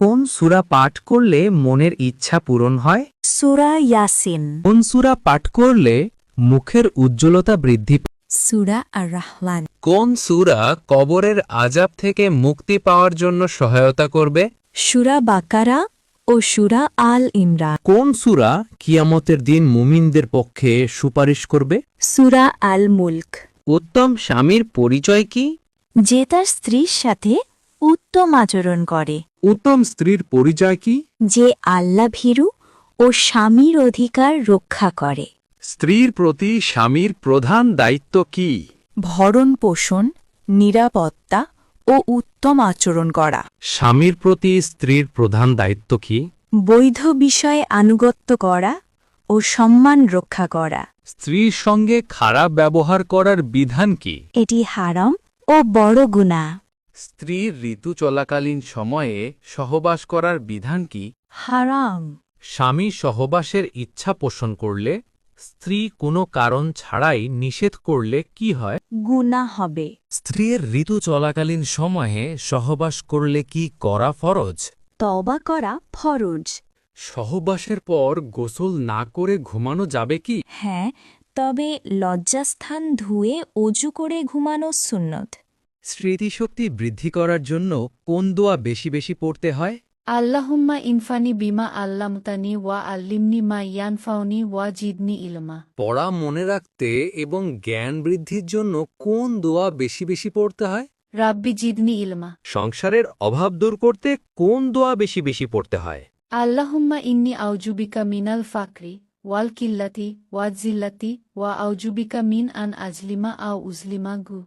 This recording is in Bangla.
কোন সূরা পাঠ করলে মনের ইচ্ছা পূরণ হয়? সূরা ইয়াসিন, কোন সূরা পাঠ করলে মুখের উজ্জ্বলতা বৃদ্ধি পায়? সূরা আর রহমান, কোন সূরা কবরের আযাব থেকে মুক্তি পাওয়ার জন্য সহায়তা করবে? সূরা বাকারা ও সূরা আল ইমরান, কোন সূরা কিয়ামতের দিন মুমিনদের পক্ষে সুপারিশ করবে? সূরা আল মুলক। উত্তম স্বামীর পরিচয় কি? যে তার স্ত্রীর সাথে উত্তম আচরণ করে, উত্তম স্ত্রীর পরিচয় কি? যে আল্লাহ ভীরু ও স্বামীর অধিকার রক্ষা করে। স্ত্রীর প্রতি স্বামীর প্রধান দায়িত্ব কি? ভরণ পোষণ, নিরাপত্তা ও উত্তম আচরণ করা। স্বামীর প্রতি স্ত্রীর প্রধান দায়িত্ব কি? বৈধ বিষয়ে আনুগত্য করা ও সম্মান রক্ষা করা। স্ত্রীর সঙ্গে খারাপ ব্যবহার করার বিধান কি? এটি হারাম ও বড় গুনাহ। স্ত্রীর ঋতু চলাকালীন সময়ে সহবাস করার বিধান কি? হারাম। স্বামী সহবাসের ইচ্ছা পোষণ করলে স্ত্রী কোনো কারণ ছাড়াই নিষেধ করলে কি হয়? গুনাহ হবে। স্ত্রীর ঋতু চলাকালীন সময়ে সহবাস করলে কি করা ফরজ? তওবা করা ফরজ। সহবাসের পর গোসল না করে ঘুমানো যাবে কি? হ্যাঁ, তবে লজ্জাস্থান ধুয়ে অজু করে ঘুমানো সুন্নত। স্মৃতিশক্তি বৃদ্ধি করার জন্য কোন দোয়া বেশি বেশি পড়তে হয়? আল্লাহুম্মা ইনফানি বিমা আল্লামতানি ওয়া আল্লিমনি মা ইয়ানফাউনি ওয়া জিদনি ইলমা। পড়া মনে রাখতে এবং জ্ঞান বৃদ্ধির জন্য কোন দোয়া বেশি বেশি পড়তে হয়? রাব্বি জিদনি ইলমা। সংসারের অভাব দূর করতে কোন দোয়া বেশি বেশি পড়তে হয়? আল্লাহুম্মা ইন্নি আউজুবিকা মিনাল ফাকরি ওয়াল কিল্লাতি ওয়া জিল্লাতি ওয়া আউজুবিকা মিন আন আজলিমা আও উজলিমা গু।